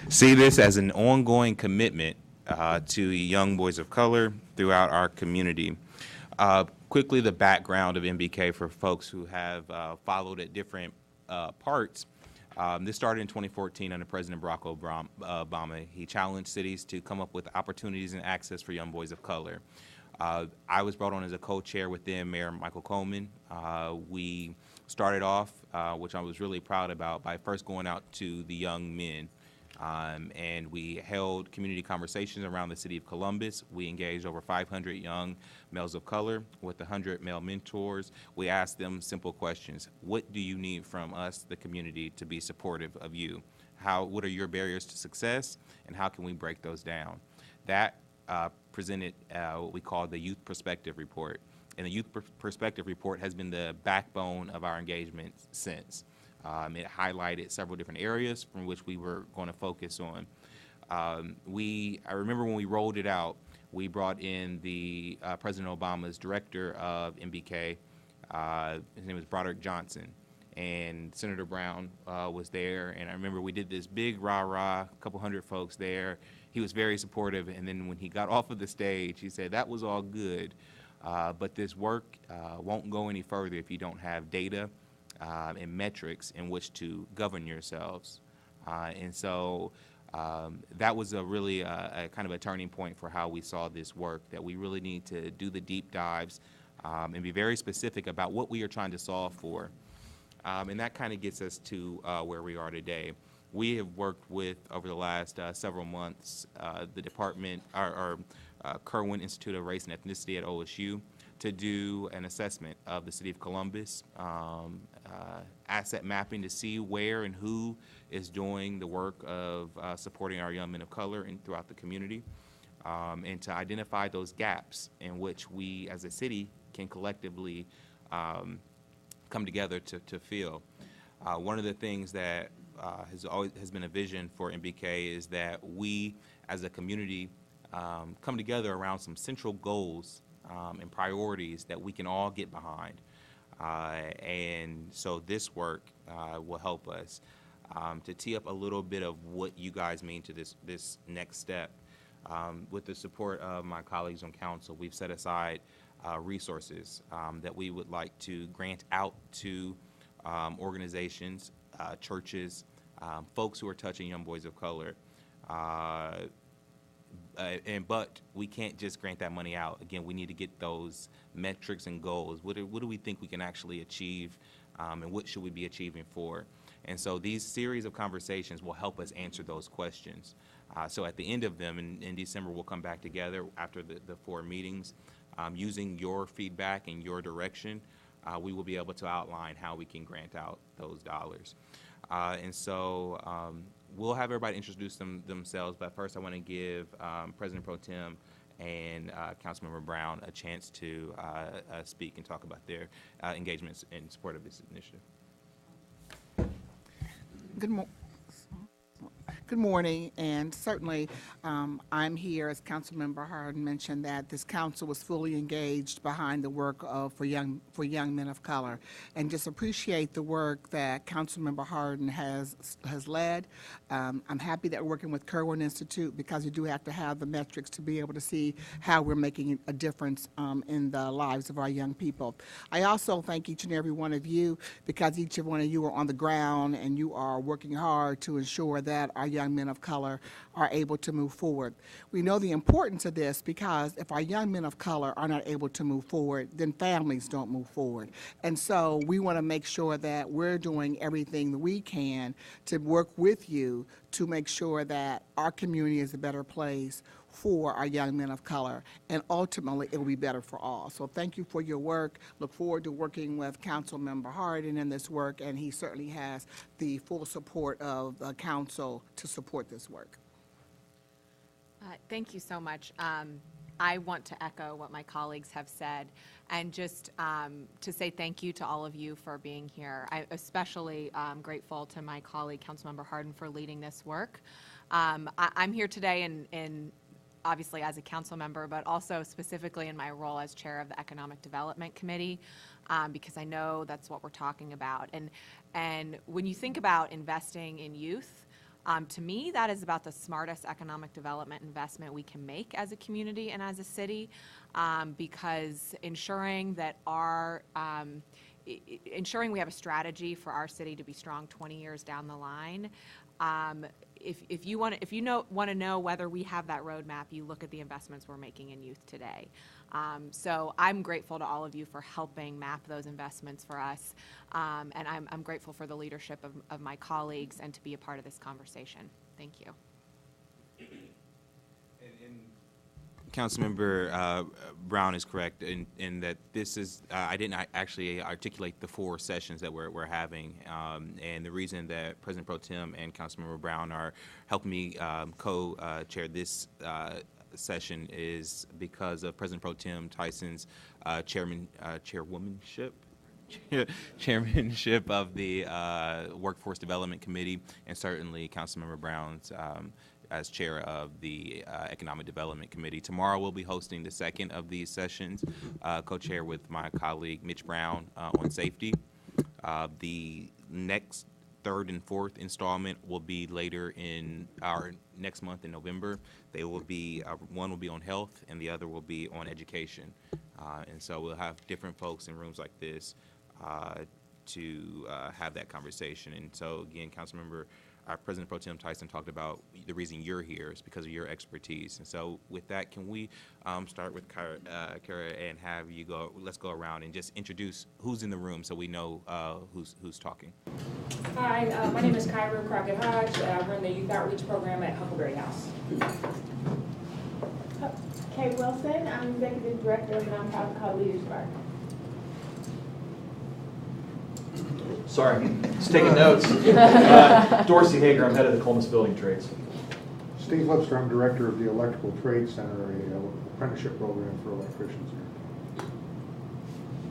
see this as an ongoing commitment to young boys of color throughout our community. Quickly, the background of MBK for folks who have followed at different parts. This started in 2014 under President Barack Obama. He challenged cities to come up with opportunities and access for young boys of color. I was brought on as a co-chair with then Mayor Michael Coleman. We started off, which I was really proud about, by first going out to the young men. And we held community conversations around the city of Columbus. We engaged over 500 young males of color with 100 male mentors. We asked them simple questions. What do you need from us, the community, to be supportive of you? What are your barriers to success, and how can we break those down? That presented what we call the Youth Perspective Report. And the Youth Perspective Report has been the backbone of our engagement since. It highlighted several different areas from which we were going to focus on. I remember when we rolled it out, we brought in the President Obama's director of MBK. His name was Broderick Johnson, and Senator Brown was there. And I remember we did this big rah-rah, a couple hundred folks there. He was very supportive, and then when he got off of the stage, he said, that was all good, but this work won't go any further if you don't have data and metrics in which to govern yourselves. And so that was a really a kind of a turning point for how we saw this work, that we really need to do the deep dives and be very specific about what we are trying to solve for. And that kind of gets us to where we are today. We have worked with, over the last several months, the department, our Kirwan Institute of Race and Ethnicity at OSU, to do an assessment of the city of Columbus, asset mapping to see where and who is doing the work of supporting our young men of color and throughout the community, and to identify those gaps in which we as a city can collectively come together to fill. One of the things that has been a vision for MBK is that we as a community come together around some central goals and priorities that we can all get behind. And so this work will help us to tee up a little bit of what you guys mean to this next step. With the support of my colleagues on council, we've set aside resources that we would like to grant out to organizations, churches, folks who are touching young boys of color. But we can't just grant that money out. Again, we need to get those metrics and goals. What do we think we can actually achieve, and what should we be achieving for? And so these series of conversations will help us answer those questions. So at the end of them, in December, we'll come back together after the 4 meetings. Using your feedback and your direction, we will be able to outline how we can grant out those dollars. And so we'll have everybody introduce themselves, but first I want to give President Pro Tem and Councilmember Brown a chance to speak and talk about their engagements in support of this initiative. Good morning, and certainly I'm here, as Councilmember Hardin mentioned, that this council was fully engaged behind the work for young men of color, and just appreciate the work that Councilmember Hardin has led. I'm happy that we're working with Kirwan Institute, because you do have to have the metrics to be able to see how we're making a difference in the lives of our young people. I also thank each and every one of you, because each and one of you are on the ground and you are working hard to ensure that our young men of color are able to move forward. We know the importance of this, because if our young men of color are not able to move forward, then families don't move forward. And so we want to make sure that we're doing everything that we can to work with you to make sure that our community is a better place for our young men of color, and ultimately it will be better for all. So thank you for your work. Look forward to working with Councilmember Hardin in this work, and he certainly has the full support of the council to support this work. Thank you so much. I want to echo what my colleagues have said, and just to say thank you to all of you for being here. I especially grateful to my colleague, Councilmember Hardin, for leading this work. I'm here today in obviously as a council member, but also specifically in my role as chair of the Economic Development Committee, because I know that's what we're talking about. And when you think about investing in youth, To me, that is about the smartest economic development investment we can make as a community and as a city, because ensuring that ensuring we have a strategy for our city to be strong 20 years down the line. If you want to know whether we have that roadmap, you look at the investments we're making in youth today. So I'm grateful to all of you for helping map those investments for us, and I'm grateful for the leadership of my colleagues and to be a part of this conversation. Thank you. Councilmember Brown is correct in that this is, I didn't actually articulate the 4 sessions that we're having. And the reason that President Pro Tem and Councilmember Brown are helping me co-chair this session is because of President Pro Tem Tyson's chairwomanship of the Workforce Development Committee, and certainly Councilmember Brown's as chair of the Economic Development Committee. Tomorrow we'll be hosting the second of these sessions, co-chair with my colleague Mitch Brown on safety. The next third and fourth installment will be later in our next month in November. They will be, one will be on health and the other will be on education. And so we'll have different folks in rooms like this to have that conversation. And so again, Councilmember President Pro Tem Tyson talked about the reason you're here is because of your expertise. And so with that, can we start with Kara and have you go, let's go around and just introduce who's in the room so we know who's talking. Hi, my name is Kyra Crockett Hodge. I run the Youth Outreach Program at Huckleberry House. Kay Wilson, I'm Executive Director of a nonprofit called Leaders Spark. Sorry, just taking notes. Dorsey Hager, I'm head of the Columbus Building Trades. Steve Webster, I'm director of the Electrical Trade Center, an apprenticeship program for electricians here.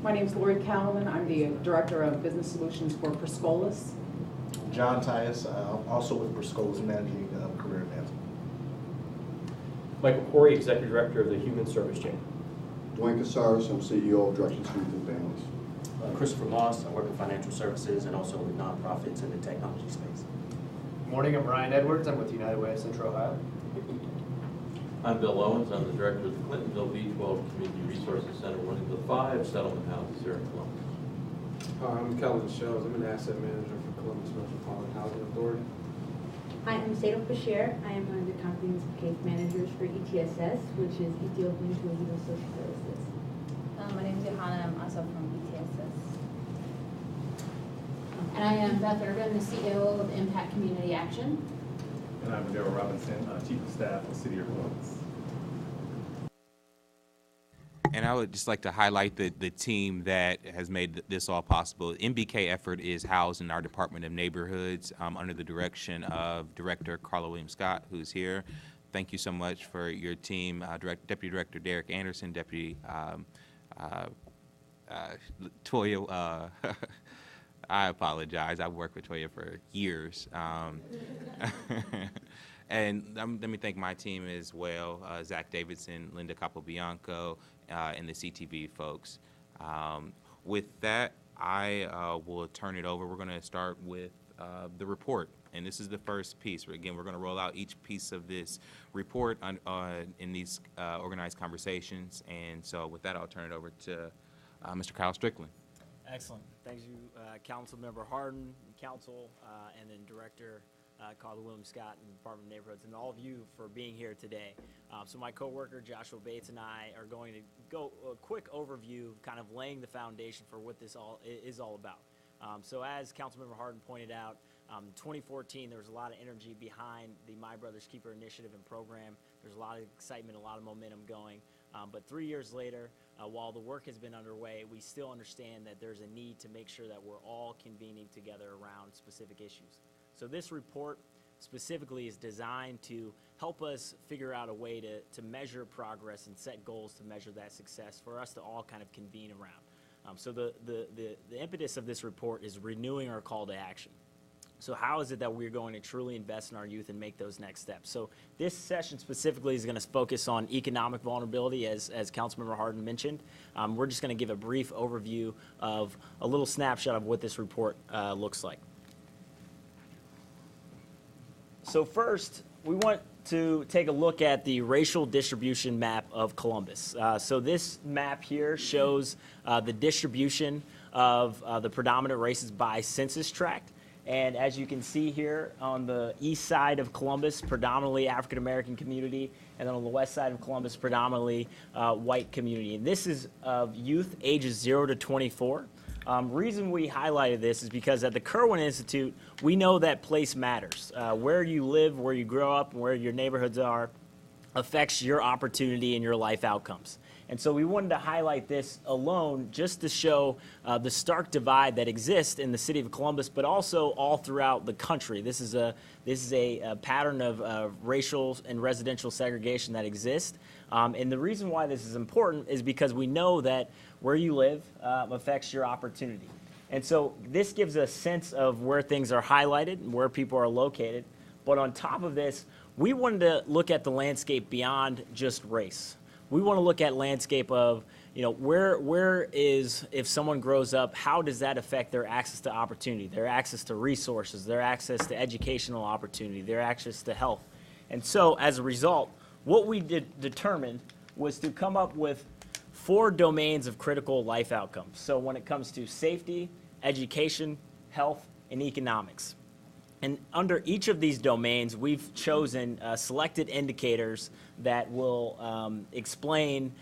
My name is Lori Callman. I'm the Director of Business Solutions for Perscolas. John Tyus, also with Perscolas, managing career advancement. Michael Corey, Executive Director of the Human Service Chain. Dwayne Casares, I'm CEO of Directions for Youth and Families. Christopher Moss, I work in financial services and also with nonprofits in the technology space. Good morning, I'm Ryan Edwards. I'm with United Way of Central Ohio. I'm Bill Owens. I'm the director of the Clintonville B12 Community Resources Center, one of the 5 settlement houses here in Columbus. I'm Kelvin Shells. I'm an asset manager for Columbus Metropolitan Housing Authority. Hi, I'm Sadaf Bashir. I am one of the comprehensive case managers for ETSS, which is Ethiopian Legal Social Services. My name is Johanna. I'm also from ETSS. And I am Beth Urban, the CEO of Impact Community Action. And I'm Daryl Robinson, Chief of Staff of the City of Columbus. And I would just like to highlight the team that has made this all possible. MBK effort is housed in our Department of Neighborhoods under the direction of Director Carla Williams Scott, who's here. Thank you so much for your team, Deputy Director Derek Anderson, Deputy Toya. I apologize. I've worked with Toya for years. And let me thank my team as well, Zach Davidson, Linda Capobianco, and the CTV folks. With that, I will turn it over. We're going to start with the report. And this is the first piece. Again, we're going to roll out each piece of this report in these organized conversations. And so with that, I'll turn it over to Mr. Kyle Strickland. Excellent. Thank you, Councilmember Hardin, Council, and then Director Carla Williams Scott in the Department of Neighborhoods, and all of you for being here today. So my coworker Joshua Bates and I are going to go a quick overview, kind of laying the foundation for what this all is all about. So as Councilmember Hardin pointed out, 2014 there was a lot of energy behind the My Brother's Keeper initiative and program. There's a lot of excitement, a lot of momentum going. But 3 years later, while the work has been underway, we still understand that there's a need to make sure that we're all convening together around specific issues. So this report specifically is designed to help us figure out a way to measure progress and set goals to measure that success for us to all kind of convene around. So the impetus of this report is renewing our call to action. So how is it that we're going to truly invest in our youth and make those next steps? So this session specifically is going to focus on economic vulnerability, as Councilmember Hardin mentioned. We're just going to give a brief overview of a little snapshot of what this report looks like. So first, we want to take a look at the racial distribution map of Columbus. So this map here shows the distribution of the predominant races by census tract. And as you can see here, on the east side of Columbus, predominantly African-American community, and then on the west side of Columbus, predominantly white community. And this is of youth ages 0 to 24. Reason we highlighted this is because at the Kirwan Institute, we know that place matters. Where you live, where you grow up, and where your neighborhoods are affects your opportunity and your life outcomes. And so we wanted to highlight this alone just to show the stark divide that exists in the city of Columbus, but also all throughout the country. This is a pattern of racial and residential segregation that exists. And the reason why this is important is because we know that where you live affects your opportunity. And so this gives a sense of where things are highlighted and where people are located. But on top of this, we wanted to look at the landscape beyond just race. We want to look at landscape of, where is, if someone grows up, how does that affect their access to opportunity, their access to resources, their access to educational opportunity, their access to health. And so as a result, what we determined was to come up with 4 domains of critical life outcomes. So when it comes to safety, education, health, and economics. And under each of these domains, we've chosen selected indicators that will explain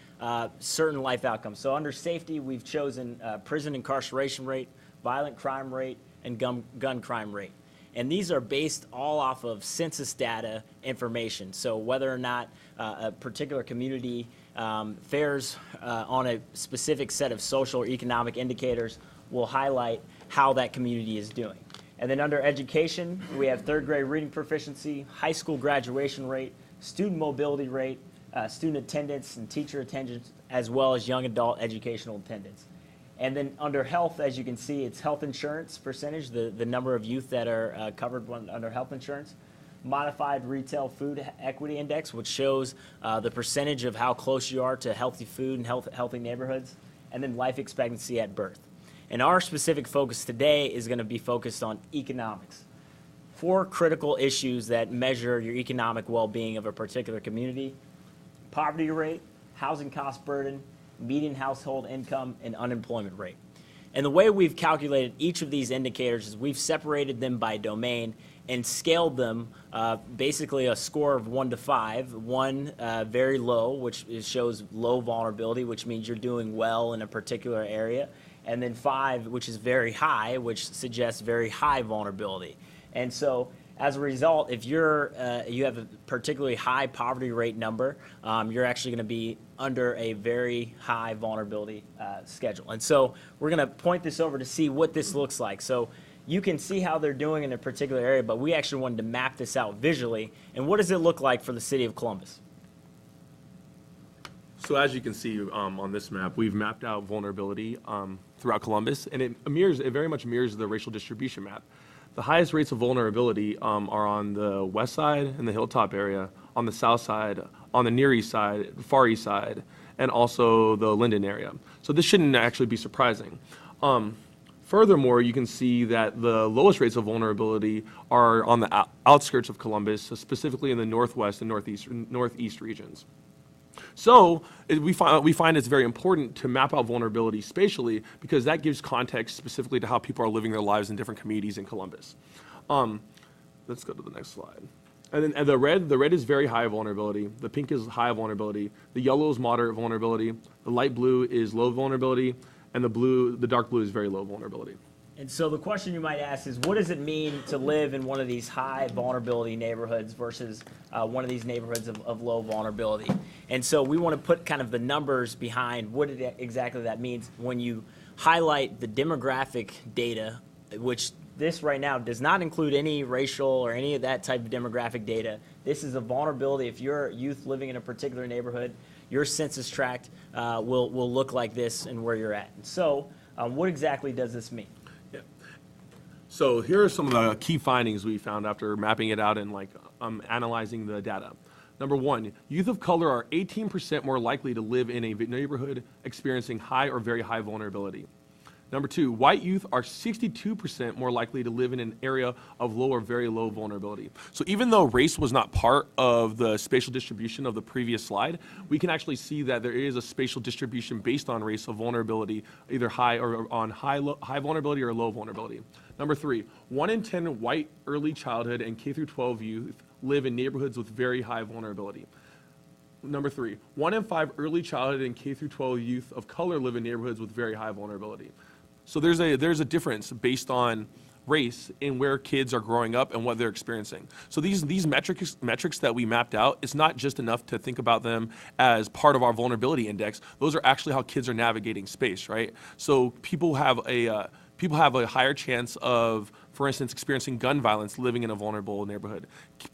certain life outcomes. So under safety, we've chosen prison incarceration rate, violent crime rate, and gun crime rate. And these are based all off of census data information. So whether or not a particular community fares on a specific set of social or economic indicators will highlight how that community is doing. And then under education, we have 3rd grade reading proficiency, high school graduation rate, student mobility rate, student attendance and teacher attendance, as well as young adult educational attendance. And then under health, as you can see, it's health insurance percentage, the number of youth that are covered under health insurance. Modified retail food equity index, which shows the percentage of how close you are to healthy food and healthy neighborhoods. And then life expectancy at birth. And our specific focus today is going to be focused on economics. 4 critical issues that measure your economic well-being of a particular community: poverty rate, housing cost burden, median household income, and unemployment rate. And the way we've calculated each of these indicators is we've separated them by domain and scaled them basically a score of 1 to 5. 1 very low, which shows low vulnerability, which means you're doing well in a particular area. And then 5, which is very high, which suggests very high vulnerability. And so as a result, if you have a particularly high poverty rate number, you're actually going to be under a very high vulnerability schedule. And so we're going to point this over to see what this looks like. So you can see how they're doing in a particular area, but we actually wanted to map this out visually. And what does it look like for the city of Columbus? So as you can see on this map, we've mapped out vulnerability throughout Columbus, and it very much mirrors the racial distribution map. The highest rates of vulnerability are on the west side and the hilltop area, on the south side, on the near east side, far east side, and also the Linden area. So this shouldn't actually be surprising. Furthermore, you can see that the lowest rates of vulnerability are on the outskirts of Columbus, so specifically in the northwest and northeast regions. So we find it's very important to map out vulnerability spatially because that gives context specifically to how people are living their lives in different communities in Columbus. Let's go to the next slide. And then the red is very high vulnerability. The pink is high vulnerability. The yellow is moderate vulnerability. The light blue is low vulnerability. And the dark blue is very low vulnerability. And so the question you might ask is, what does it mean to live in one of these high vulnerability neighborhoods versus one of these neighborhoods of low vulnerability? And so we want to put kind of the numbers behind what exactly that means when you highlight the demographic data, which this right now does not include any racial or any of that type of demographic data. This is a vulnerability. If you're a youth living in a particular neighborhood, your census tract will look like this and where you're at. And so what exactly does this mean? So here are some of the key findings we found after mapping it out and analyzing the data. Number 1, youth of color are 18% more likely to live in a neighborhood experiencing high or very high vulnerability. Number 2, white youth are 62% more likely to live in an area of low or very low vulnerability. So even though race was not part of the spatial distribution of the previous slide, we can actually see that there is a spatial distribution based on race of vulnerability, either high or on high vulnerability or low vulnerability. Number 3, 1 in 10 white early childhood and K through 12 youth live in neighborhoods with very high vulnerability. Number 3, 1 in 5 early childhood and K through 12 youth of color live in neighborhoods with very high vulnerability. So there's a difference based on race in where kids are growing up and what they're experiencing. So these metrics that we mapped out, it's not just enough to think about them as part of our vulnerability index. Those are actually how kids are navigating space, right? So people have a higher chance of, for instance, experiencing gun violence living in a vulnerable neighborhood.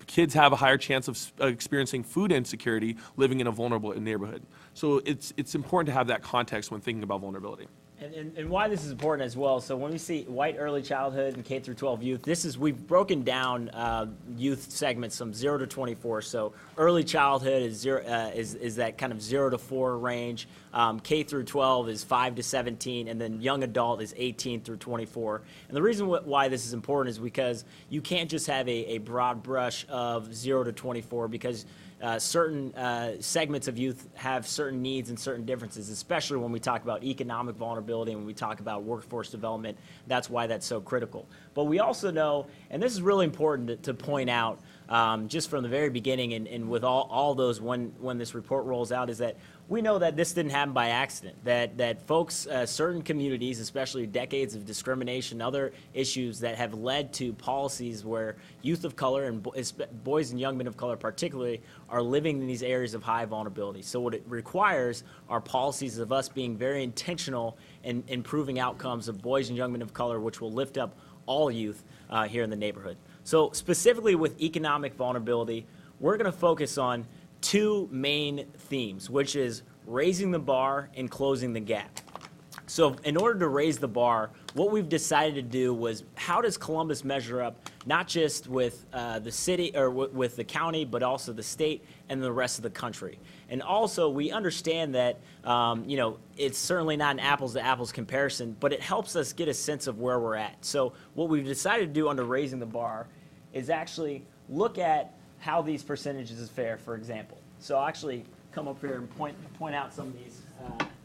Kids have a higher chance of experiencing food insecurity living in a vulnerable neighborhood. So it's important to have that context when thinking about vulnerability. And why this is important as well. So when we see white early childhood and K through 12 youth, we've broken down youth segments from 0 to 24. So early childhood is that kind of 0 to 4 range. K through 12 is 5 to 17, and then young adult is 18 through 24. And the reason why this is important is because you can't just have a broad brush of 0 to 24 because certain segments of youth have certain needs and certain differences, especially when we talk about economic vulnerability and when we talk about workforce development. That's why that's so critical. But we also know, and this is really important to point out just from the very beginning and with all those when this report rolls out, is that we know that this didn't happen by accident, that folks, certain communities, especially decades of discrimination, other issues that have led to policies where youth of color and boys and young men of color particularly are living in these areas of high vulnerability. So what it requires are policies of us being very intentional in improving outcomes of boys and young men of color, which will lift up all youth here in the neighborhood. So specifically with economic vulnerability, we're going to focus on 2 main themes, which is raising the bar and closing the gap. So in order to raise the bar, what we've decided to do was, how does Columbus measure up, not just with the city or with the county, but also the state and the rest of the country. And also, we understand that it's certainly not an apples to apples comparison, but it helps us get a sense of where we're at. So what we've decided to do under raising the bar is actually look at how these percentages fare, for example. So I'll actually come up here and point out some of these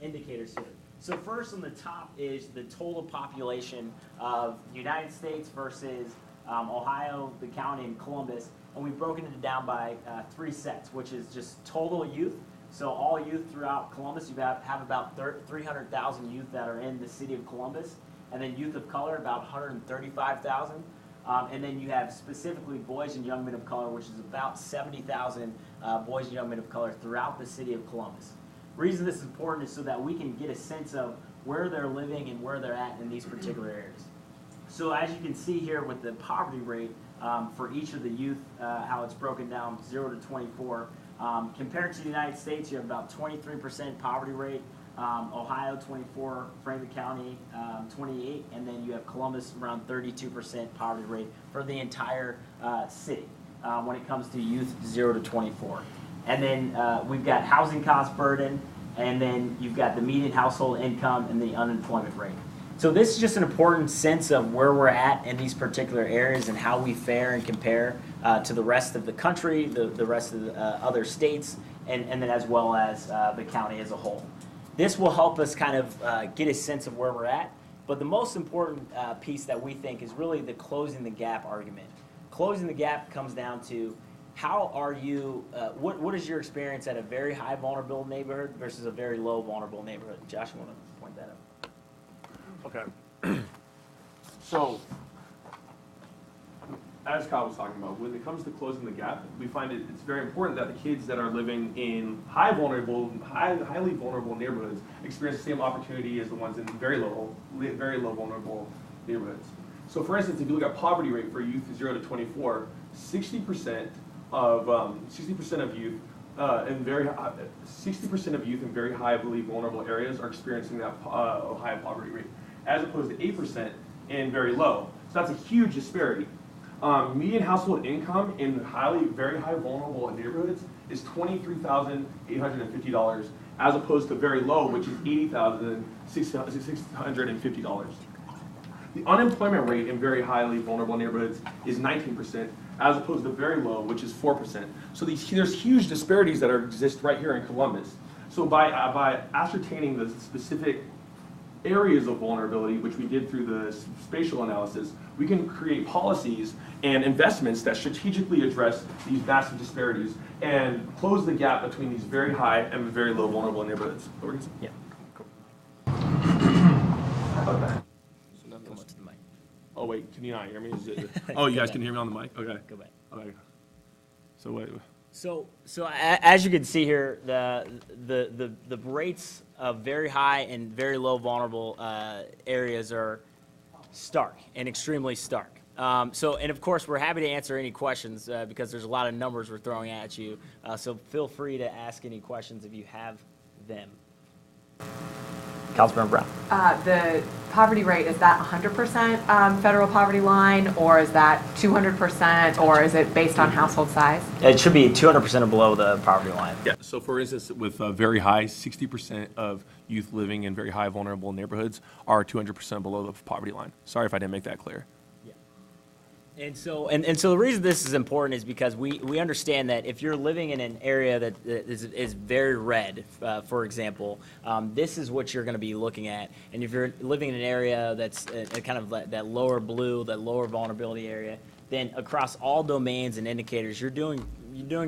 indicators here. So first on the top is the total population of the United States versus Ohio, the county, and Columbus. And we've broken it down by 3 sets, which is just total youth. So all youth throughout Columbus, you have about 300,000 youth that are in the city of Columbus. And then youth of color, about 135,000. And then you have specifically boys and young men of color, which is about 70,000 boys and young men of color throughout the city of Columbus. The reason this is important is so that we can get a sense of where they're living and where they're at in these particular areas. So as you can see here with the poverty rate for each of the youth, how it's broken down 0 to 24, compared to the United States, you have about 23% poverty rate. Ohio 24, Franklin County 28, and then you have Columbus around 32% poverty rate for the entire city when it comes to youth 0 to 24. And then we've got housing cost burden, and then you've got the median household income and the unemployment rate. So this is just an important sense of where we're at in these particular areas and how we fare and compare to the rest of the country, the rest of the other states, and then as well as the county as a whole. This will help us kind of get a sense of where we're at, but the most important piece that we think is really the closing the gap argument. Closing the gap comes down to how are you, what is your experience at a very high vulnerable neighborhood versus a very low vulnerable neighborhood? Josh, you want to point that out? Okay. So, as Kyle was talking about, when it comes to closing the gap, we find it's very important that the kids that are living in highly vulnerable neighborhoods experience the same opportunity as the ones in very low vulnerable neighborhoods. So for instance, if you look at poverty rate for youth 0 to 24, 60% of youth in very highly vulnerable areas are experiencing that high poverty rate, as opposed to 8% in very low. So that's a huge disparity. Median household income in very high vulnerable neighborhoods is $23,850, as opposed to very low, which is $80,650. The unemployment rate in very highly vulnerable neighborhoods is 19%, as opposed to very low, which is 4%. So there's huge disparities that exist right here in Columbus. So by ascertaining the specific areas of vulnerability, which we did through the spatial analysis, we can create policies and investments that strategically address these massive disparities and close the gap between these very high and very low vulnerable neighborhoods. Yeah. Cool. Okay. Come up to the mic. Oh wait, can you not hear me? Oh, you guys can hear me on the mic? Okay. Go back. Okay. So wait. So as you can see here, the rates of very high and very low vulnerable areas are stark and extremely stark. And of course, we're happy to answer any questions because there's a lot of numbers we're throwing at you. So feel free to ask any questions if you have them. Councilmember Brown. The poverty rate, is that 100% federal poverty line, or is that 200%, or is it based on household size? It should be 200% or below the poverty line. Yeah, so for instance, with very high, 60% of youth living in very high vulnerable neighborhoods are 200% below the poverty line. Sorry if I didn't make that clear. And so the reason this is important is because we understand that if you're living in an area that is very red, for example, this is what you're going to be looking at. And if you're living in an area that's kind of that lower blue, that lower vulnerability area, then across all domains and indicators, you're doing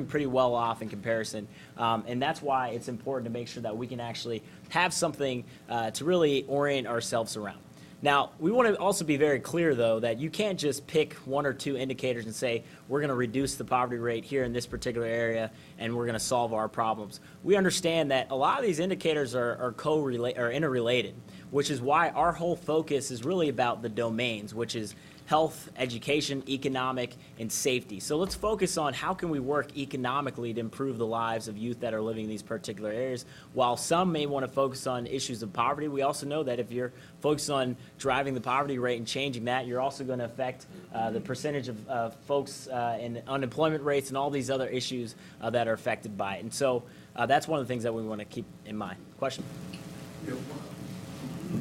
pretty well off in comparison. And that's why it's important to make sure that we can actually have something to really orient ourselves around. Now, we want to also be very clear, though, that you can't just pick one or two indicators and say, we're going to reduce the poverty rate here in this particular area, and we're going to solve our problems. We understand that a lot of these indicators are interrelated, which is why our whole focus is really about the domains, which is health, education, economic, and safety. So let's focus on how can we work economically to improve the lives of youth that are living in these particular areas. While some may want to focus on issues of poverty, we also know that if you're focused on driving the poverty rate and changing that, you're also going to affect the percentage of folks in unemployment rates and all these other issues that are affected by it. And so that's one of the things that we want to keep in mind. Question? Yeah,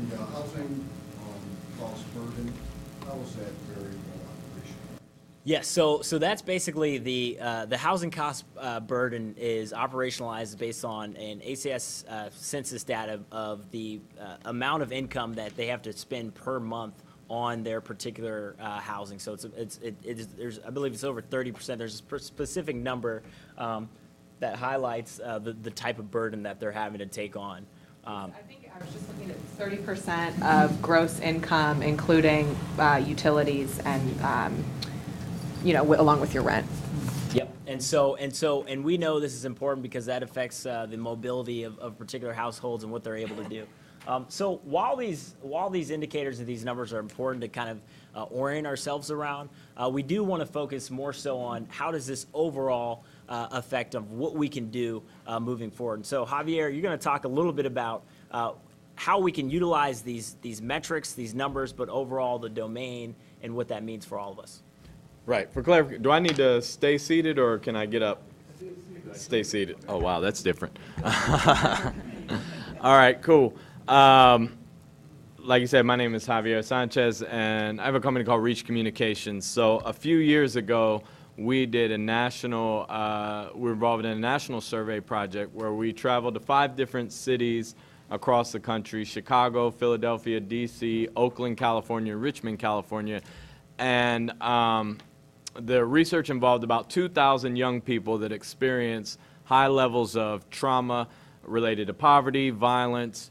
the housing cost burden, how is that very well operational? Yes, so that's basically the housing cost burden is operationalized based on an ACS census data of the amount of income that they have to spend per month on their particular housing. So there's I believe it's over 30%. There's a specific number that highlights the type of burden that they're having to take on. I think I was just looking at 30% of gross income, including utilities and, along with your rent. Yep, and we know this is important because that affects the mobility of particular households and what they're able to do. So while these indicators and these numbers are important to kind of orient ourselves around, we do want to focus more so on how does this overall effect of what we can do moving forward. And so Javier, you're going to talk a little bit about how we can utilize these metrics, these numbers, but overall the domain and what that means for all of us. Right. For clarification, do I need to stay seated or can I get up? Stay seated. Oh, wow, that's different. All right, cool. Like you said, my name is Javier Sanchez, and I have a company called Reach Communications. So a few years ago, we did a national, we're involved in a national survey project where we traveled to 5 different cities across the country: Chicago, Philadelphia, D.C., Oakland, California, Richmond, California. And the research involved about 2,000 young people that experience high levels of trauma related to poverty, violence,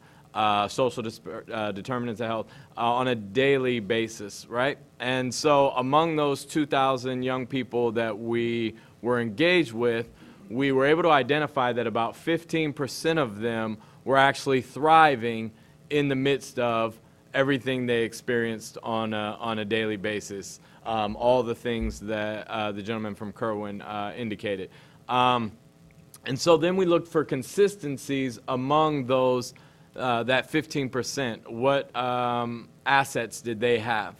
social determinants of health on a daily basis, right? And so among those 2,000 young people that we were engaged with, we were able to identify that about 15% of them were actually thriving in the midst of everything they experienced on a daily basis, all the things that the gentleman from Kerwin indicated. And so then we looked for consistencies among those, that 15%. What assets did they have?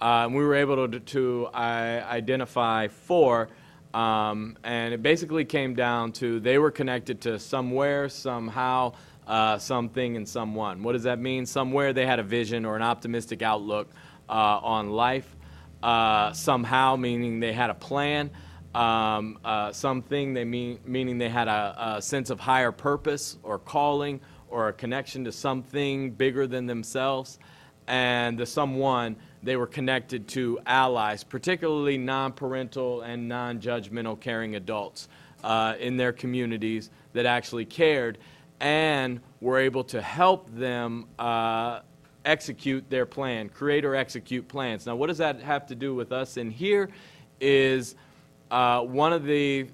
We were able to identify 4, and it basically came down to they were connected to somewhere, somehow, something, and someone. What does that mean? Somewhere they had a vision or an optimistic outlook on life. Somehow, meaning they had a plan. Something, meaning they had a sense of higher purpose or calling or a connection to something bigger than themselves. And the someone, they were connected to allies, particularly non-parental and non-judgmental caring adults in their communities that actually cared and were able to help them execute their plan, create or execute plans. Now, what does that have to do with us in here is one of the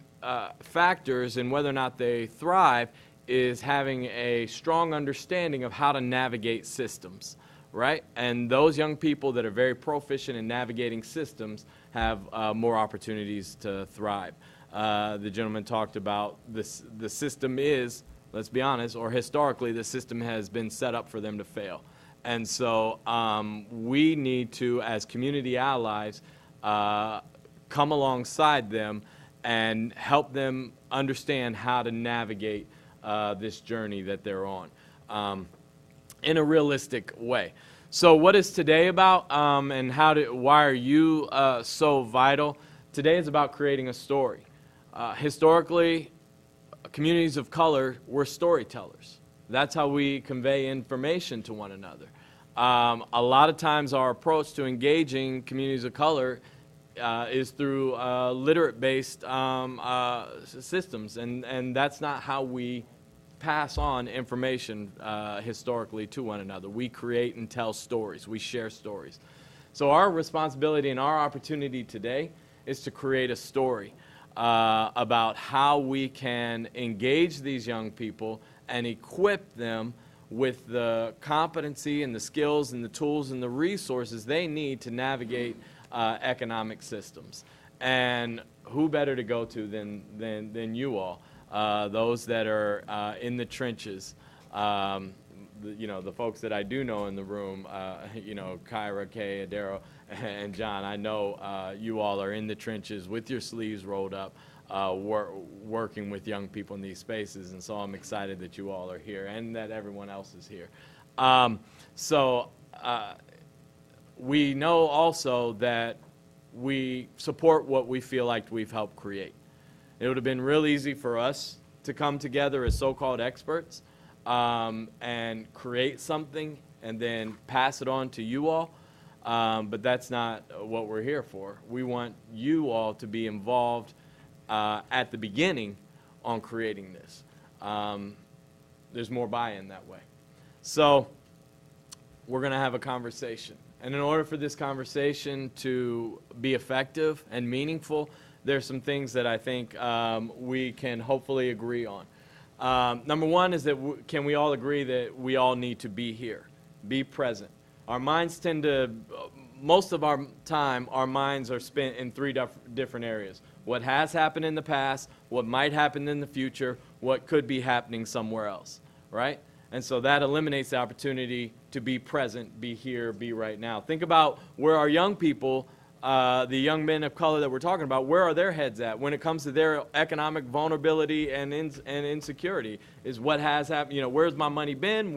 factors in whether or not they thrive is having a strong understanding of how to navigate systems, right? And those young people that are very proficient in navigating systems have more opportunities to thrive. The gentleman talked about this, the system is, let's be honest, or historically, the system has been set up for them to fail. And so we need to, as community allies, come alongside them and help them understand how to navigate this journey that they're on in a realistic way. So what is today about, and why are you so vital? Today is about creating a story. Historically, communities of color were storytellers. That's how we convey information to one another. A lot of times our approach to engaging communities of color is through literate-based systems, and that's not how we pass on information historically to one another. We create and tell stories. We share stories. So our responsibility and our opportunity today is to create a story about how we can engage these young people and equip them with the competency and the skills and the tools and the resources they need to navigate economic systems. And who better to go to than you all, those that are in the trenches. The folks that I do know in the room, Kyra, Kay, Adaro, and John, I know you all are in the trenches with your sleeves rolled up, working with young people in these spaces, and so I'm excited that you all are here and that everyone else is here. We know also that we support what we feel like we've helped create. It would have been real easy for us to come together as so-called experts and create something and then pass it on to you all, but that's not what we're here for. We want you all to be involved at the beginning on creating this. There's more buy-in that way. So we're going to have a conversation. And in order for this conversation to be effective and meaningful, there's some things that I think we can hopefully agree on. Number one is that can we all agree that we all need to be here, be present. Our minds tend to, most of our time, our minds are spent in 3 different areas. What has happened in the past, what might happen in the future, what could be happening somewhere else, right? And so that eliminates the opportunity to be present, be here, be right now. Think about where our young people, the young men of color that we're talking about, where are their heads at when it comes to their economic vulnerability and insecurity? Is what has happened, where's my money been?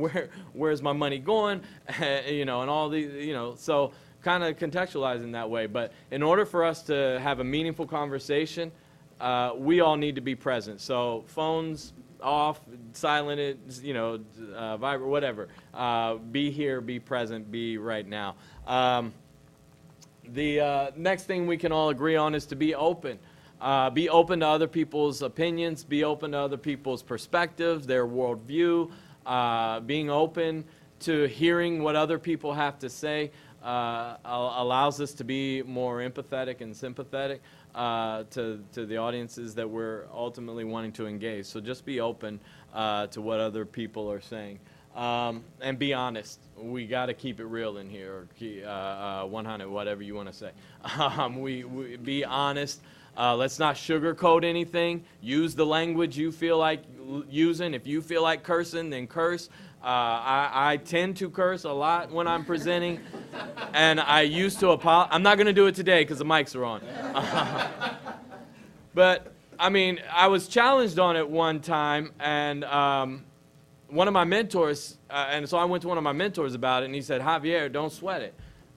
Where's my money going? And all these, so kind of contextualizing that way. But in order for us to have a meaningful conversation, we all need to be present. So phones off, silent it, vibrate, whatever. Be here, be present, be right now. The next thing we can all agree on is to be open. Be open to other people's opinions, be open to other people's perspectives, their worldview, being open to hearing what other people have to say allows us to be more empathetic and sympathetic to the audiences that we're ultimately wanting to engage. So just be open to what other people are saying. And be honest. We got to keep it real in here, or 100, whatever you want to say. We be honest. Let's not sugarcoat anything. Use the language you feel like using. If you feel like cursing, then curse. I tend to curse a lot when I'm presenting, and I used to apologize. I'm not going to do it today because the mics are on. But, I mean, I was challenged on it one time, and one of my mentors, and so I went to one of my mentors about it, and he said, Javier, don't sweat it.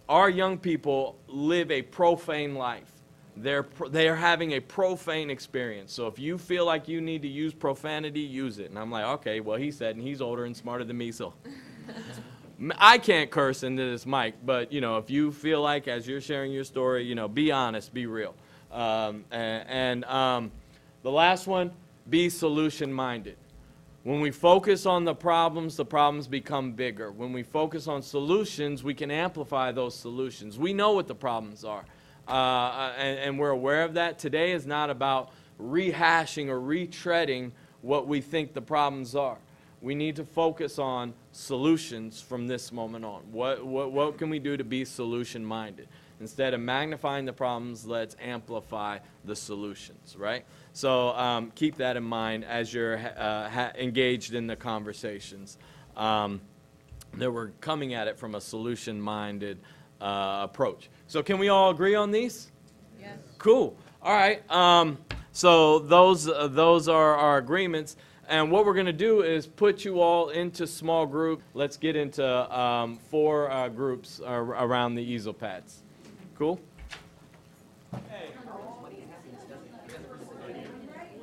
Our young people live a profane life. They're having a profane experience. So if you feel like you need to use profanity, use it. And I'm like, okay, well, he said, and he's older and smarter than me, so. I can't curse into this mic, but, you know, if you feel like as you're sharing your story, you know, be honest, be real. The last one, be solution-minded. When we focus on the problems become bigger. When we focus on solutions, we can amplify those solutions. We know what the problems are. And we're aware of that. Today is not about rehashing or retreading what we think the problems are. We need to focus on solutions from this moment on. What can we do to be solution-minded? Instead of magnifying the problems, let's amplify the solutions, right? So keep that in mind as you're engaged in the conversations. That we're coming at it from a solution-minded approach. So can we all agree on these? Yes. Cool. All right. So those are our agreements. And what we're going to do is put you all into small groups. Let's get into 4 groups around the easel pads. Cool? Hey.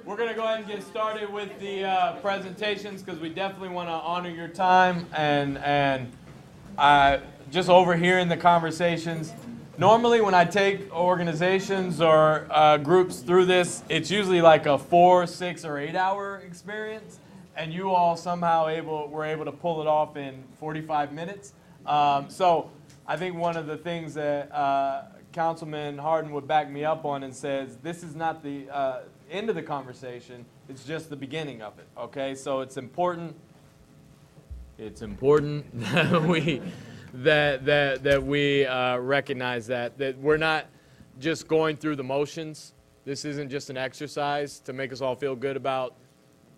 We're going to go ahead and get started with the presentations because we definitely want to honor your time and just overhearing the conversations. Normally when I take organizations or groups through this, it's usually like a 4, 6, or 8 hour experience, and you all somehow were able to pull it off in 45 minutes. So I think one of the things that Councilman Hardin would back me up on and says, this is not the end of the conversation, it's just the beginning of it, okay? So it's important that we that we recognize that we're not just going through the motions. This isn't just an exercise to make us all feel good about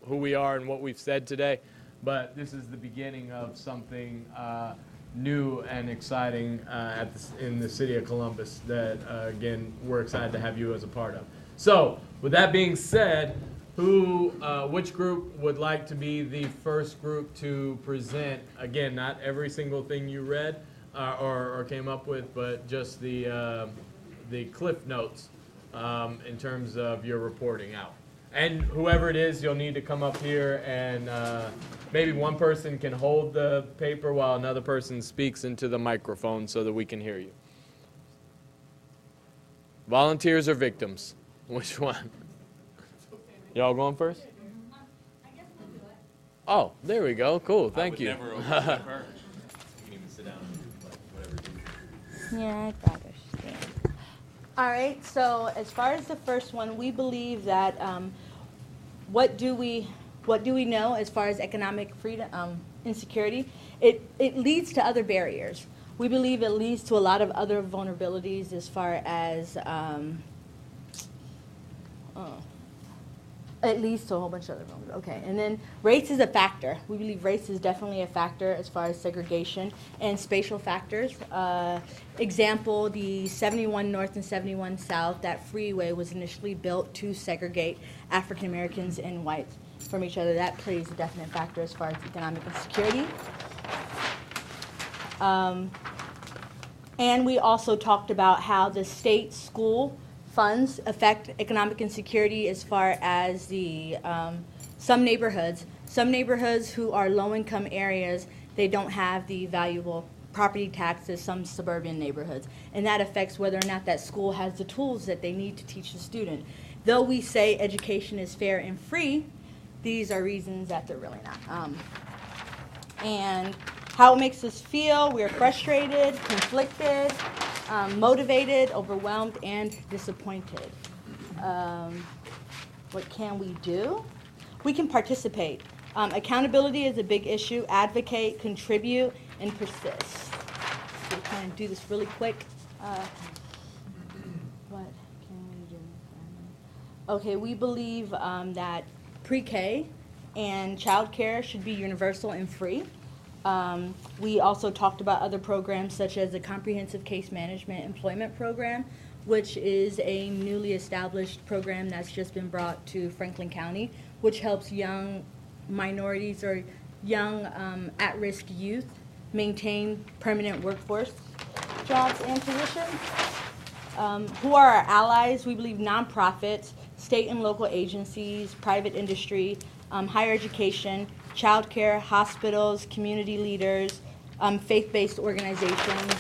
who we are and what we've said today, but this is the beginning of something new and exciting in the city of Columbus that, again, we're excited to have you as a part of. So, with that being said, which group would like to be the first group to present? Again, not every single thing you read or came up with, but just the cliff notes in terms of your reporting out. And whoever it is, you'll need to come up here and maybe one person can hold the paper while another person speaks into the microphone so that we can hear you. Volunteers or victims? Which one? Y'all going first? Oh, there we go. Cool. Thank you. Yeah, I'd rather stand. All right. So as far as the first one, we believe that what do we know as far as economic freedom, insecurity? It leads to other barriers. We believe it leads to a lot of other vulnerabilities as far as it leads to a whole bunch of other vulnerabilities. Okay, and then race is a factor. We believe race is definitely a factor as far as segregation and spatial factors. Example, the 71 North and 71 South, that freeway was initially built to segregate African Americans and whites from each other. That plays a definite factor as far as economic insecurity. And we also talked about how the state school funds affect economic insecurity as far as the some neighborhoods who are low-income areas, they don't have the valuable property tax as some suburban neighborhoods, and that affects whether or not that school has the tools that they need to teach the student. Though we say education is fair and free, these are reasons that they're really not. And how it makes us feel: we're frustrated, conflicted, motivated, overwhelmed, and disappointed. What can we do? We can participate. Accountability is a big issue. Advocate, contribute, and persist. So we kind of do this really quick. What can we do? Okay, we believe that pre-K and childcare should be universal and free. We also talked about other programs such as the Comprehensive Case Management Employment Program, which is a newly established program that's just been brought to Franklin County, which helps young minorities or young at-risk youth maintain permanent workforce jobs and positions. Who are our allies? We believe nonprofits, state and local agencies, private industry, higher education, childcare, hospitals, community leaders, faith-based organizations,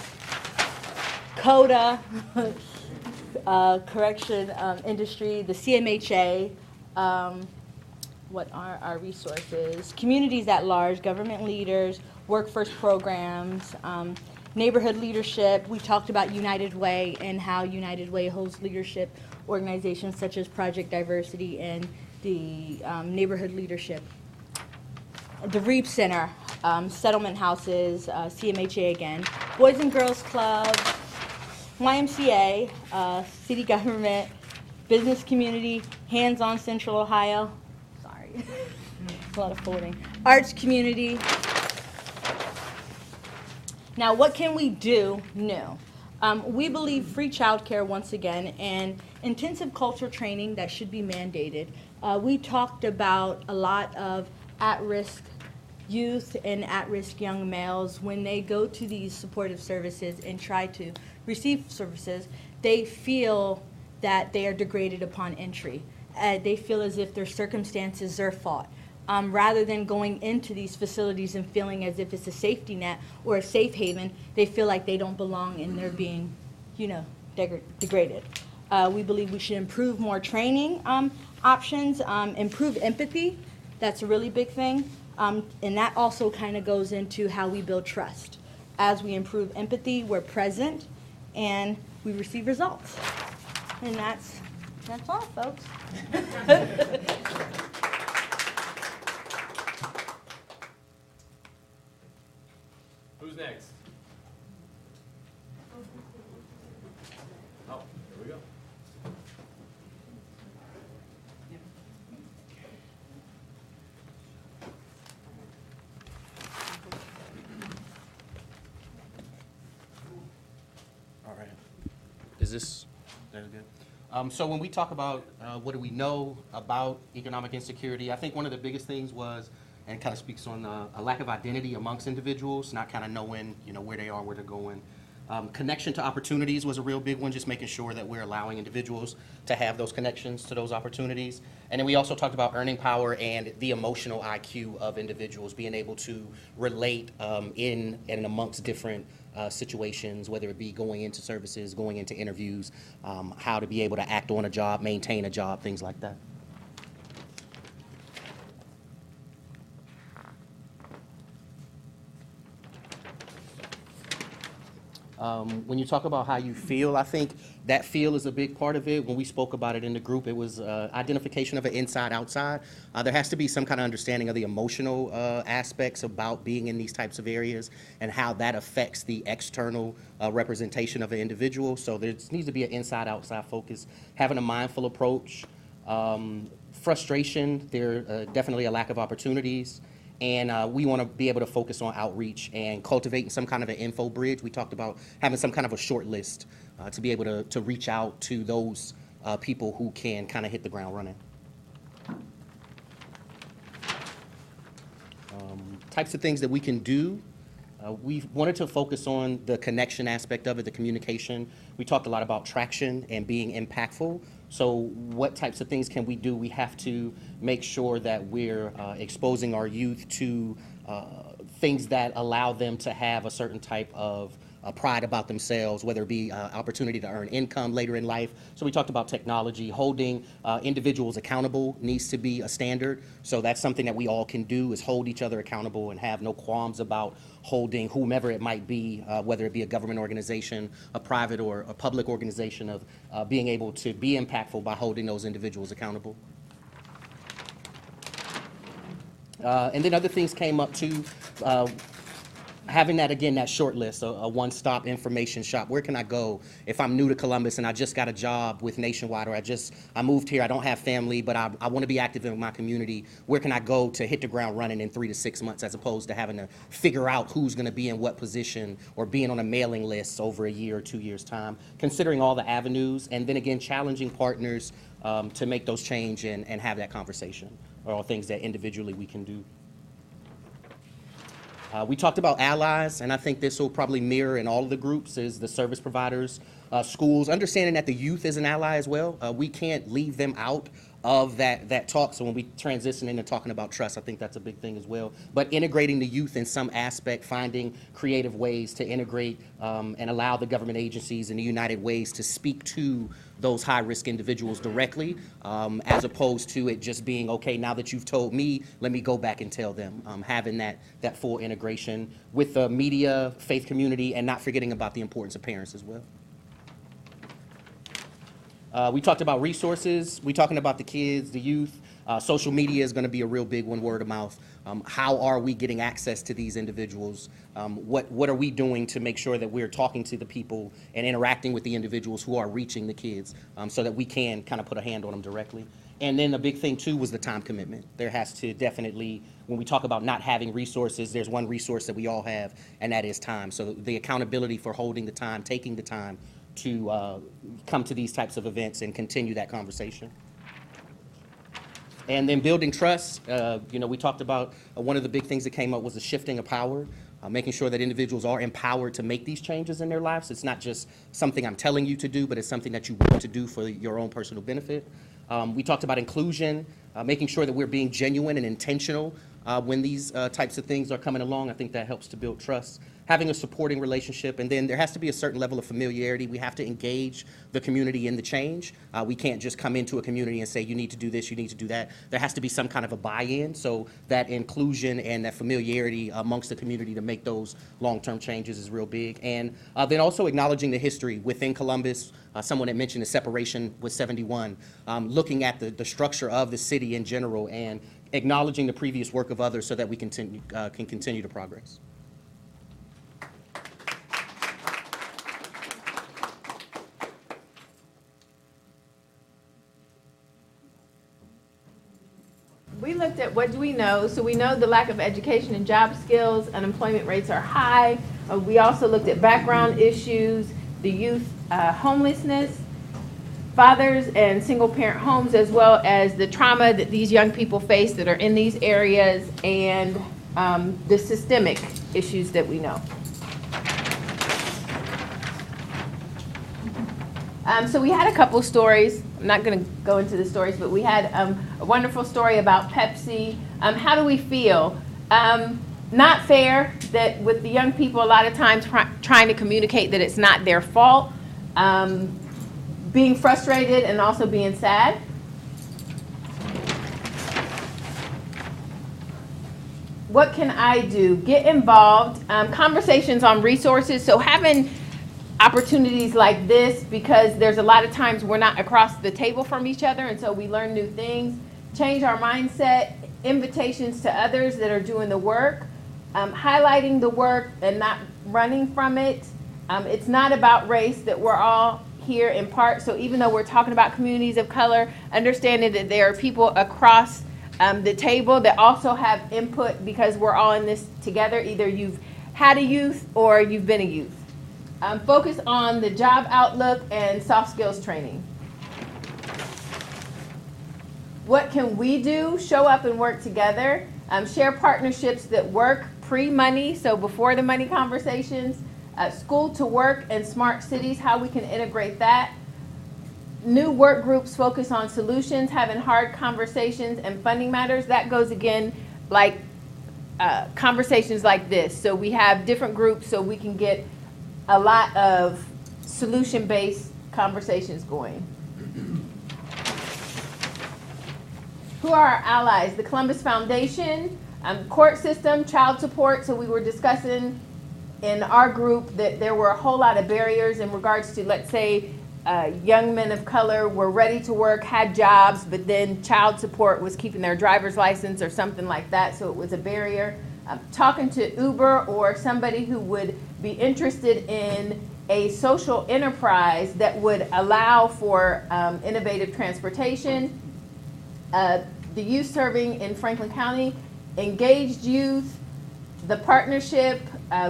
CODA, correction industry, the CMHA, what are our resources? Communities at large, government leaders, workforce programs, neighborhood leadership. We talked about United Way and how United Way holds leadership organizations such as Project Diversity and the neighborhood leadership. The REAP Center, settlement houses, CMHA again, Boys and Girls Club, YMCA, city government, business community, Hands On Central Ohio, sorry, a lot of folding, arts community. Now, what can we do new? We believe free childcare once again and intensive culture training that should be mandated. We talked about a lot of at-risk youth and at-risk young males. When they go to these supportive services and try to receive services, they feel that they are degraded upon entry. They feel as if their circumstances are fault. Rather than going into these facilities and feeling as if it's a safety net or a safe haven, they feel like they don't belong and they're being, degraded. We believe we should improve more training options, improve empathy. That's a really big thing. And that also kind of goes into how we build trust. As we improve empathy, we're present and we receive results. And that's all, folks. Who's next? Oh, here we go. All right. Is this good? So when we talk about what do we know about economic insecurity, I think one of the biggest things was, and kind of speaks on a lack of identity amongst individuals, not kind of knowing, where they are, where they're going. Connection to opportunities was a real big one, just making sure that we're allowing individuals to have those connections to those opportunities. And then we also talked about earning power and the emotional IQ of individuals, being able to relate in and amongst different situations, whether it be going into services, going into interviews, how to be able to act on a job, maintain a job, things like that. When you talk about how you feel, I think that feel is a big part of it. When we spoke about it in the group, it was identification of an inside-outside. There has to be some kind of understanding of the emotional aspects about being in these types of areas and how that affects the external representation of an individual. So there needs to be an inside-outside focus, having a mindful approach, frustration, there definitely a lack of opportunities. And we want to be able to focus on outreach and cultivating some kind of an info bridge. We talked about having some kind of a short list to be able to reach out to those people who can kind of hit the ground running. Types of things that we can do. We wanted to focus on the connection aspect of it, the communication. We talked a lot about traction and being impactful. So what types of things can we do? We have to make sure that we're exposing our youth to things that allow them to have a certain type of pride about themselves, whether it be opportunity to earn income later in life. So we talked about technology. Holding individuals accountable needs to be a standard. So that's something that we all can do, is hold each other accountable and have no qualms about holding whomever it might be, whether it be a government organization, a private or a public organization, of being able to be impactful by holding those individuals accountable. And then other things came up too. having that, again, that short list, a one-stop information shop. Where can I go if I'm new to Columbus and I just got a job with Nationwide, or I moved here, I don't have family, but I want to be active in my community? Where can I go to hit the ground running in 3 to 6 months, as opposed to having to figure out who's going to be in what position or being on a mailing list over a year or 2 years' time? Considering all the avenues, and then again, challenging partners to make those change and have that conversation, are all things that individually we can do. We talked about allies, and I think this will probably mirror in all of the groups, is the service providers, schools, understanding that the youth is an ally as well. We can't leave them out of that talk. So when we transition into talking about trust, I think that's a big thing as well. But integrating the youth in some aspect, finding creative ways to integrate and allow the government agencies and the United Ways to speak to those high-risk individuals directly, as opposed to it just being, okay, now that you've told me, let me go back and tell them. Having that full integration with the media, faith community, and not forgetting about the importance of parents as well. We talked about resources. We're talking about the kids, the youth. Social media is going to be a real big one, word of mouth. How are we getting access to these individuals? What are we doing to make sure that we're talking to the people and interacting with the individuals who are reaching the kids, so that we can kind of put a hand on them directly? And then the big thing, too, was the time commitment. There has to definitely, when we talk about not having resources, there's one resource that we all have, and that is time. So the accountability for holding the time, taking the time to come to these types of events and continue that conversation. And then building trust. We talked about one of the big things that came up was the shifting of power, making sure that individuals are empowered to make these changes in their lives. It's not just something I'm telling you to do, but it's something that you want to do for your own personal benefit. We talked about inclusion, making sure that we're being genuine and intentional when these types of things are coming along. I think that helps to build trust. Having a supporting relationship, and then there has to be a certain level of familiarity. We have to engage the community in the change. We can't just come into a community and say, you need to do this, you need to do that. There has to be some kind of a buy-in, so that inclusion and that familiarity amongst the community to make those long-term changes is real big. And then also acknowledging the history within Columbus. Someone had mentioned the separation with 71, looking at the structure of the city in general and acknowledging the previous work of others so that we can continue to progress. We looked at what do we know. So we know the lack of education and job skills, unemployment rates are high. We also looked at background issues, the youth homelessness, fathers and single parent homes, as well as the trauma that these young people face that are in these areas, and the systemic issues that we know. So we had a couple stories. I'm not going to go into the stories, but we had a wonderful story about Pepsi. How do we feel? Not fair that with the young people, a lot of times trying to communicate that it's not their fault. Being frustrated and also being sad. What can I do? Get involved. Conversations on resources. So having opportunities like this, because there's a lot of times we're not across the table from each other, and so we learn new things. Change our mindset. Invitations to others that are doing the work. Highlighting the work and not running from it. It's not about race, that we're all here in part. So even though we're talking about communities of color, understanding that there are people across the table that also have input, because we're all in this together. Either you've had a youth or you've been a youth. Focus on the job outlook and soft skills training. What can we do? Show up and work together. Share partnerships that work pre-money, so before the money conversations. School to work and smart cities, how we can integrate that. New work groups focus on solutions, having hard conversations and funding matters. That goes again like conversations like this. So we have different groups so we can get a lot of solution-based conversations going. Who are our allies? The Columbus Foundation, court system, child support. So we were discussing in our group that there were a whole lot of barriers in regards to, let's say, young men of color were ready to work, had jobs, but then child support was keeping their driver's license or something like that, so it was a barrier. talking to Uber or somebody who would be interested in a social enterprise that would allow for innovative transportation, the youth serving in Franklin County, engaged youth, the partnership,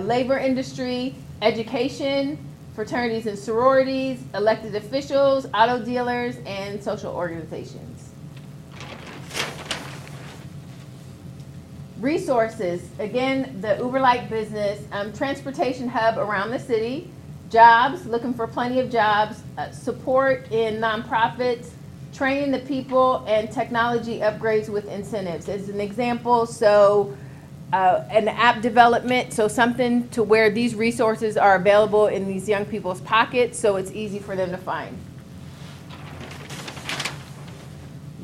labor industry, education, fraternities and sororities, elected officials, auto dealers, and social organizations. Resources, again, the Uber-like business, transportation hub around the city, jobs, looking for plenty of jobs, support in nonprofits, training the people, and technology upgrades with incentives. As an example, so an app development, so something to where these resources are available in these young people's pockets so it's easy for them to find.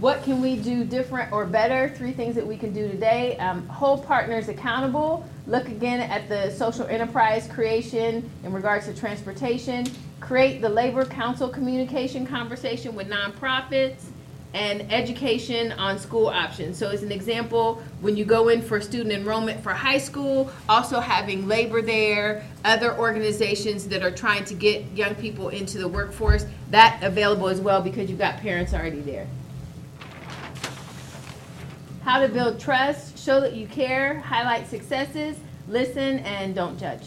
What can we do different or better? 3 things that we can do today. Hold partners accountable. Look again at the social enterprise creation in regards to transportation. Create the labor council communication conversation with nonprofits, and education on school options. So as an example, when you go in for student enrollment for high school, also having labor there, other organizations that are trying to get young people into the workforce, that available as well because you've got parents already there. How to build trust, show that you care, highlight successes, listen, and don't judge.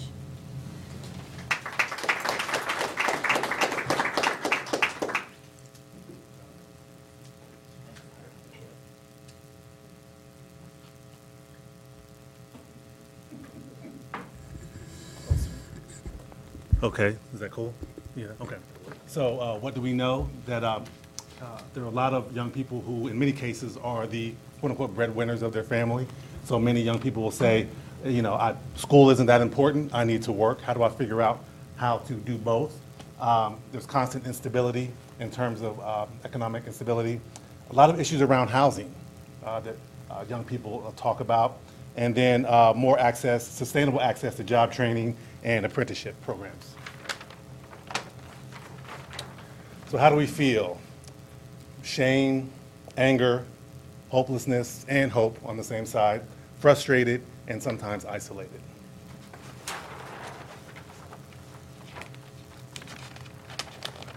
Okay, is that cool? Yeah, okay. So what do we know? That there are a lot of young people who, in many cases, are the quote-unquote breadwinners of their family. So many young people will say, you know, school isn't that important, I need to work. How do I figure out how to do both? There's constant instability in terms of economic instability. A lot of issues around housing that young people talk about. And then more access, sustainable access to job training and apprenticeship programs. So how do we feel? Shame, anger, hopelessness, and hope on the same side, frustrated, and sometimes isolated.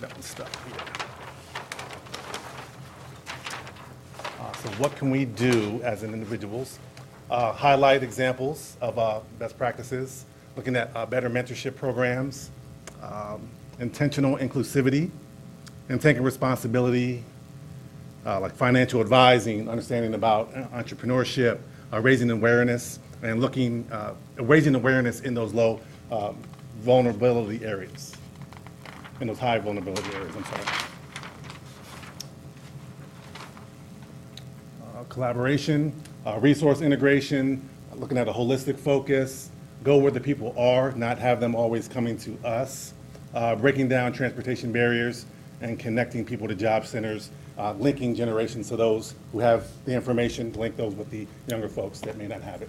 That one's stuck here. So what can we do as individuals? Highlight examples of best practices, looking at better mentorship programs, intentional inclusivity, and taking responsibility, like financial advising, understanding about entrepreneurship, raising awareness, and raising awareness in those low vulnerability areas, in those high vulnerability areas, I'm sorry. Collaboration, resource integration, looking at a holistic focus, go where the people are, not have them always coming to us, breaking down transportation barriers and connecting people to job centers, linking generations to those who have the information, link those with the younger folks that may not have it.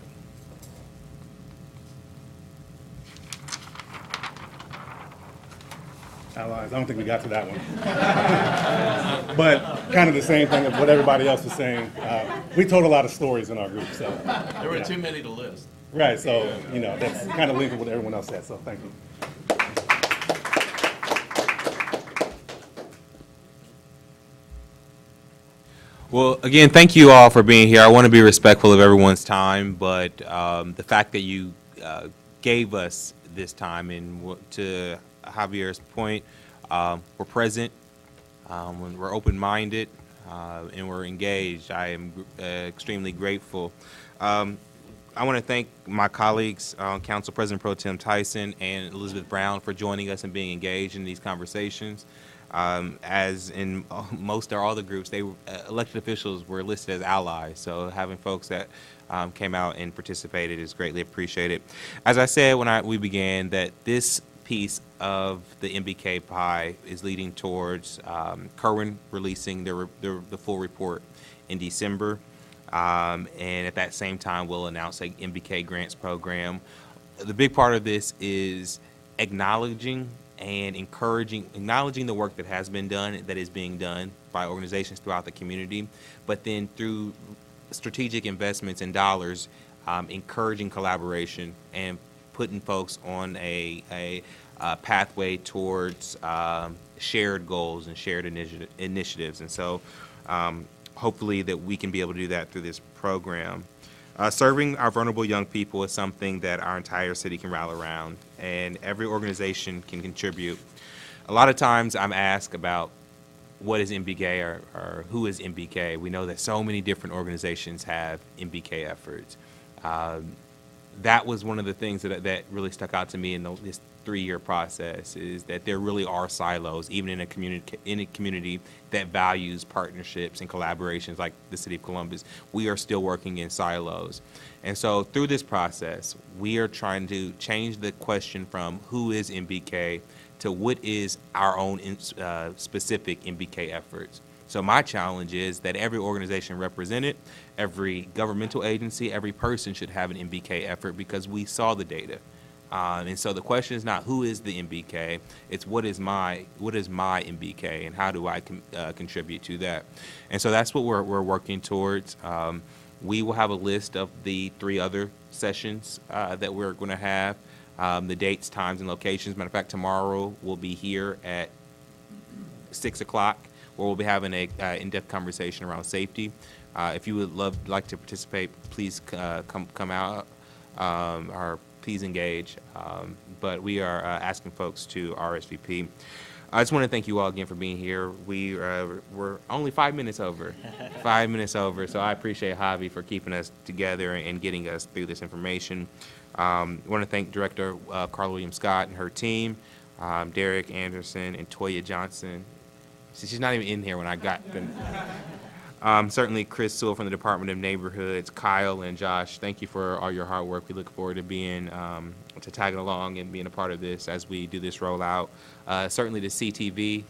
Allies, I don't think we got to that one. But kind of the same thing as what everybody else was saying. We told a lot of stories in our group, so. There were too many to list. Right, so, you know, that's kind of linked with what everyone else said, so thank you. Well, again, thank you all for being here. I want to be respectful of everyone's time, but the fact that you gave us this time, and to Javier's point, we're present, when we're open-minded, and we're engaged. I am extremely grateful. I want to thank my colleagues, Council President Pro Tem Tyson and Elizabeth Brown, for joining us and being engaged in these conversations. As in most or all the groups, elected officials were listed as allies, so having folks that came out and participated is greatly appreciated. As I said when we began, that this piece of the MBK pie is leading towards Kerwin releasing the full report in December, and at that same time we'll announce a MBK grants program. The big part of this is acknowledging and acknowledging the work that has been done, that is being done by organizations throughout the community, but then through strategic investments in dollars, encouraging collaboration and putting folks on a pathway towards shared goals and shared initiatives. And so hopefully that we can be able to do that through this program. Serving our vulnerable young people is something that our entire city can rally around, and every organization can contribute. A lot of times I'm asked about what is MBK or who is MBK. We know that so many different organizations have MBK efforts. That was one of the things that really stuck out to me in this 3-year process, is that there really are silos, even in a community that values partnerships and collaborations like the City of Columbus. We are still working in silos. And so through this process, we are trying to change the question from who is MBK to what is our own specific MBK efforts. So my challenge is that every organization represented, every governmental agency, every person should have an MBK effort, because we saw the data. And so the question is not who is the MBK, it's what is my MBK and how do I contribute to that. And so that's what we're working towards. We will have a list of the 3 other sessions that we're going to have. The dates, times, and locations. Matter of fact, tomorrow we'll be here at 6 o'clock, where we'll be having a in-depth conversation around safety. If you would like to participate, please come out, or please engage. But we are asking folks to RSVP. I just want to thank you all again for being here. We're only 5 minutes over, 5 minutes over. So I appreciate Javi for keeping us together and getting us through this information. I want to thank Director Carla Williams Scott and her team, Derek Anderson and Toya Johnson. She's not even in here when I got them. Certainly Chris Sewell from the Department of Neighborhoods, Kyle and Josh, thank you for all your hard work. We look forward to being, to tagging along and being a part of this as we do this rollout. Certainly to CTV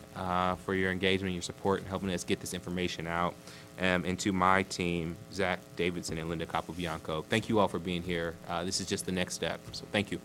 for your engagement, your support, and helping us get this information out. And to my team, Zach Davidson and Linda Capobianco. Thank you all for being here. This is just the next step, so thank you.